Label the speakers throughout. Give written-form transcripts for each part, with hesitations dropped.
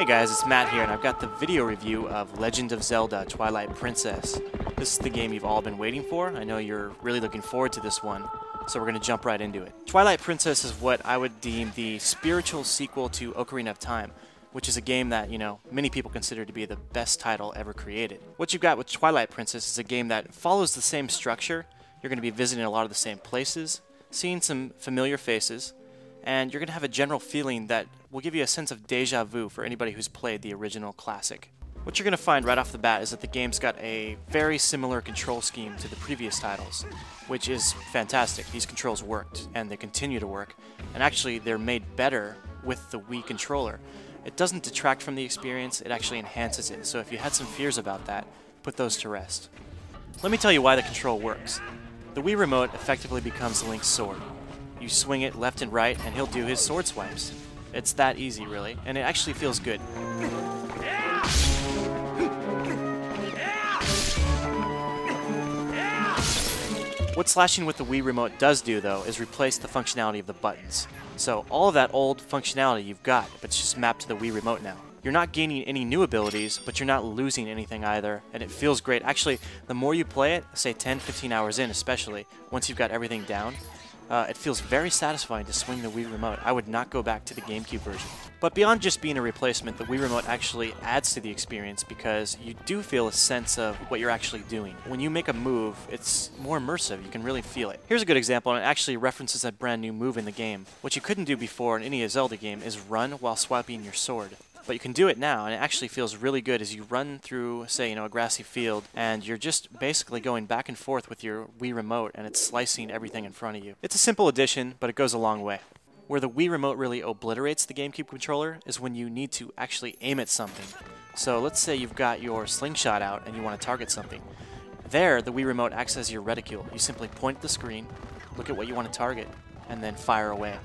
Speaker 1: guys, it's Matt here, and I've got the video review of Legend of Zelda: Twilight Princess. This is the game you've all been waiting for. I know you're really looking forward to this one, so we're going to jump right into it. Twilight Princess is what I would deem the spiritual sequel to Ocarina of Time, which is a game that, many people consider to be the best title ever created. What you've got with Twilight Princess is a game that follows the same structure. You're going to be visiting a lot of the same places, seeing some familiar faces, and you're going to have a general feeling that will give you a sense of deja vu for anybody who's played the original classic. What you're going to find right off the bat is that the game's got a very similar control scheme to the previous titles, which is fantastic. These controls worked, and they continue to work, and actually they're made better with the Wii controller. It doesn't detract from the experience, it actually enhances it, so if you had some fears about that, put those to rest. Let me tell you why the control works. The Wii Remote effectively becomes Link's sword. You swing it left and right, and he'll do his sword swipes. It's that easy, really, and it actually feels good. What slashing with the Wii Remote does do, though, is replace the functionality of the buttons. So all of that old functionality you've got, but it's just mapped to the Wii Remote now. You're not gaining any new abilities, but you're not losing anything either, and it feels great. Actually, the more you play it, say 10-15 hours in especially, once you've got everything down, it feels very satisfying to swing the Wii Remote. I would not go back to the GameCube version. But beyond just being a replacement, the Wii Remote actually adds to the experience because you do feel a sense of what you're actually doing. When you make a move, it's more immersive. You can really feel it. Here's a good example, and it actually references a brand new move in the game. What you couldn't do before in any Zelda game is run while swiping your sword. But you can do it now, and it actually feels really good as you run through, say, a grassy field, and you're just basically going back and forth with your Wii Remote, and it's slicing everything in front of you. It's a simple addition, but it goes a long way. Where the Wii Remote really obliterates the GameCube controller is when you need to actually aim at something. So let's say you've got your slingshot out and you want to target something. There, the Wii Remote acts as your reticule. You simply point at the screen, look at what you want to target, and then fire away.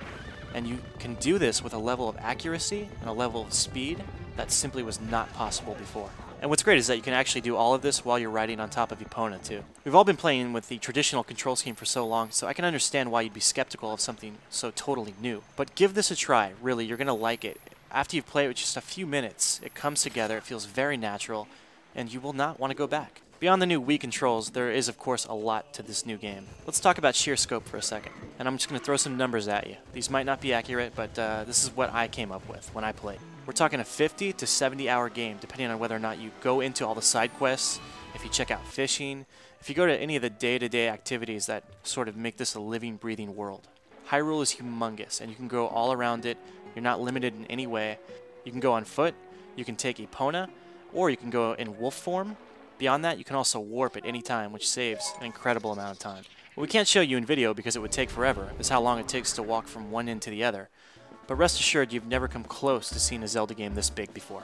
Speaker 1: And you can do this with a level of accuracy and a level of speed that simply was not possible before. And what's great is that you can actually do all of this while you're riding on top of Epona too. We've all been playing with the traditional control scheme for so long, so I can understand why you'd be skeptical of something so totally new. But give this a try, really, you're going to like it. After you play it with just a few minutes, it comes together, it feels very natural, and you will not want to go back. Beyond the new Wii controls, there is of course a lot to this new game. Let's talk about sheer scope for a second, and I'm just going to throw some numbers at you. These might not be accurate, but this is what I came up with when I played. We're talking a 50 to 70 hour game, depending on whether or not you go into all the side quests, if you check out fishing, if you go to any of the day-to-day activities that sort of make this a living, breathing world. Hyrule is humongous, and you can go all around it. You're not limited in any way. You can go on foot, you can take Epona, or you can go in wolf form. Beyond that, you can also warp at any time, which saves an incredible amount of time. What we can't show you in video because it would take forever is how long it takes to walk from one end to the other. But rest assured, you've never come close to seeing a Zelda game this big before.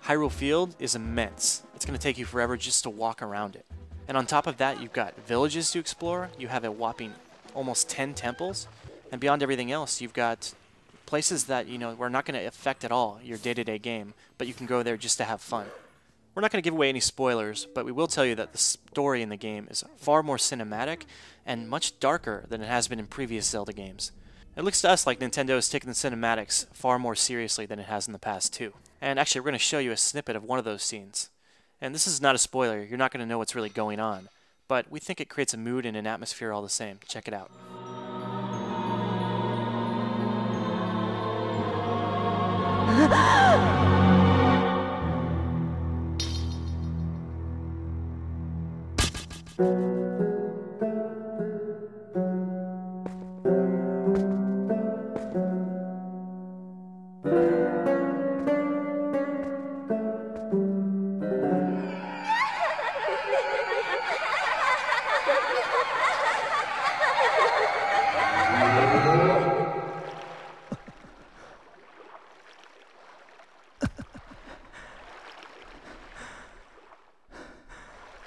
Speaker 1: Hyrule Field is immense. It's going to take you forever just to walk around it. And on top of that, you've got villages to explore. You have a whopping almost 10 temples. And beyond everything else, you've got places that, are not going to affect at all your day-to-day game, but you can go there just to have fun. We're not going to give away any spoilers, but we will tell you that the story in the game is far more cinematic and much darker than it has been in previous Zelda games. It looks to us like Nintendo has taken the cinematics far more seriously than it has in the past too. And actually, we're going to show you a snippet of one of those scenes. And this is not a spoiler, you're not going to know what's really going on, but we think it creates a mood and an atmosphere all the same. Check it out.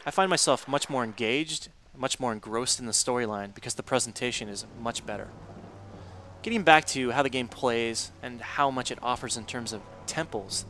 Speaker 1: I find myself much more engaged, much more engrossed in the storyline because the presentation is much better. Getting back to how the game plays and how much it offers in terms of temples,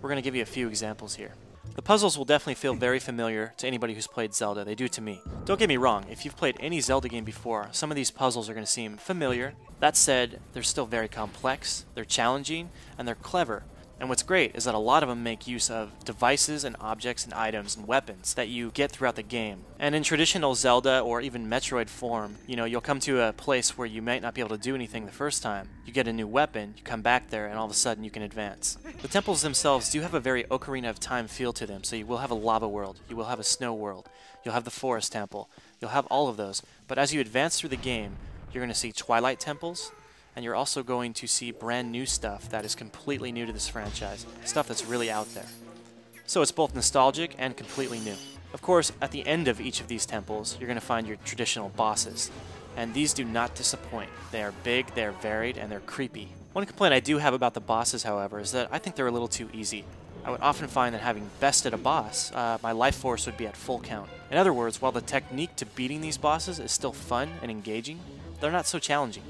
Speaker 1: we're going to give you a few examples here. The puzzles will definitely feel very familiar to anybody who's played Zelda. They do to me. Don't get me wrong, if you've played any Zelda game before, some of these puzzles are going to seem familiar. That said, they're still very complex, they're challenging, and they're clever. And what's great is that a lot of them make use of devices and objects and items and weapons that you get throughout the game. And in traditional Zelda or even Metroid form, you'll come to a place where you might not be able to do anything the first time. You get a new weapon, you come back there, and all of a sudden you can advance. The temples themselves do have a very Ocarina of Time feel to them, so you will have a lava world, you will have a snow world, you'll have the forest temple, you'll have all of those. But as you advance through the game, you're going to see Twilight temples, and you're also going to see brand new stuff that is completely new to this franchise, stuff that's really out there. So it's both nostalgic and completely new. Of course, at the end of each of these temples, you're going to find your traditional bosses, and these do not disappoint. They are big, they're varied, and they're creepy. One complaint I do have about the bosses, however, is that I think they're a little too easy. I would often find that having bested a boss, my life force would be at full count. In other words, while the technique to beating these bosses is still fun and engaging, they're not so challenging.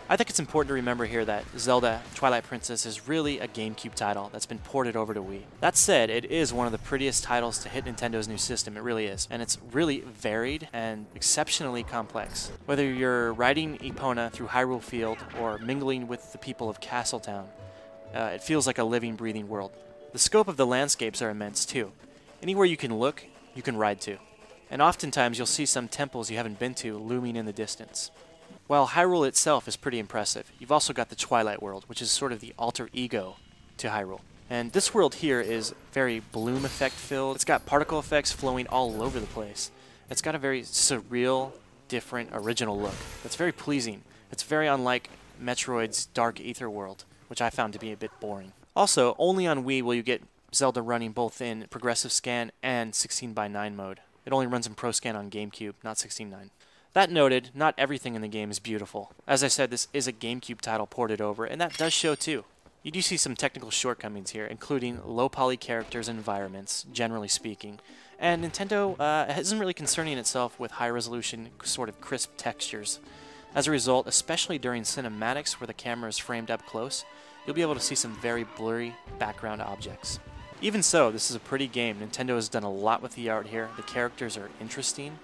Speaker 1: I think it's important to remember here that Zelda Twilight Princess is really a GameCube title that's been ported over to Wii. That said, it is one of the prettiest titles to hit Nintendo's new system, it really is, and it's really varied and exceptionally complex. Whether you're riding Epona through Hyrule Field or mingling with the people of Castletown, it feels like a living, breathing world. The scope of the landscapes are immense too. Anywhere you can look, you can ride to. And oftentimes you'll see some temples you haven't been to looming in the distance. While Hyrule itself is pretty impressive, you've also got the Twilight world, which is sort of the alter ego to Hyrule. And this world here is very bloom effect filled. It's got particle effects flowing all over the place. It's got a very surreal, different, original look. It's very pleasing. It's very unlike Metroid's Dark Aether world, which I found to be a bit boring. Also, only on Wii will you get Zelda running both in progressive scan and 16:9 mode. It only runs in Pro Scan on GameCube, not 16:9. That noted, not everything in the game is beautiful. As I said, this is a GameCube title ported over, and that does show too. You do see some technical shortcomings here, including low-poly characters and environments, generally speaking. And Nintendo isn't really concerning itself with high-resolution, sort of crisp textures. As a result, especially during cinematics where the camera is framed up close, you'll be able to see some very blurry background objects. Even so, this is a pretty game. Nintendo has done a lot with the art here. The characters are interesting,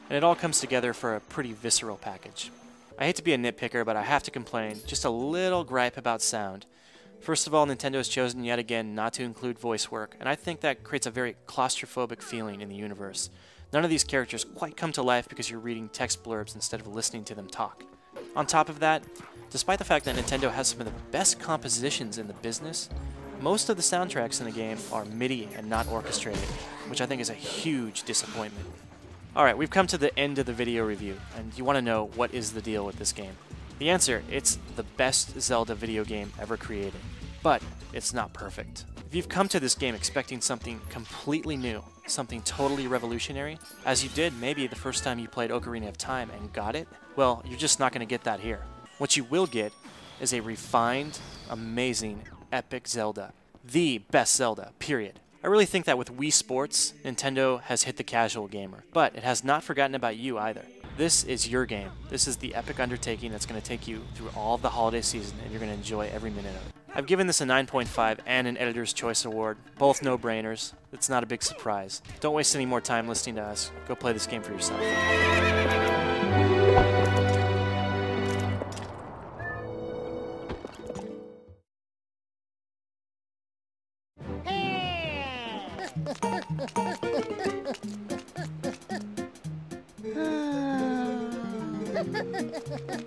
Speaker 1: and it all comes together for a pretty visceral package. I hate to be a nitpicker, but I have to complain, just a little gripe about sound. First of all, Nintendo has chosen yet again not to include voice work, and I think that creates a very claustrophobic feeling in the universe. None of these characters quite come to life because you're reading text blurbs instead of listening to them talk. On top of that, despite the fact that Nintendo has some of the best compositions in the business, most of the soundtracks in the game are MIDI and not orchestrated, which I think is a huge disappointment. Alright, we've come to the end of the video review, and you want to know what is the deal with this game. The answer, it's the best Zelda video game ever created. But it's not perfect. If you've come to this game expecting something completely new, something totally revolutionary, as you did maybe the first time you played Ocarina of Time and got it, well, you're just not going to get that here. What you will get is a refined, amazing, epic Zelda. The best Zelda, period. I really think that with Wii Sports, Nintendo has hit the casual gamer, but it has not forgotten about you either. This is your game. This is the epic undertaking that's going to take you through all of the holiday season, and you're going to enjoy every minute of it. I've given this a 9.5 and an Editor's Choice Award, both no-brainers. It's not a big surprise. Don't waste any more time listening to us. Go play this game for yourself.
Speaker 2: Ha ha ha!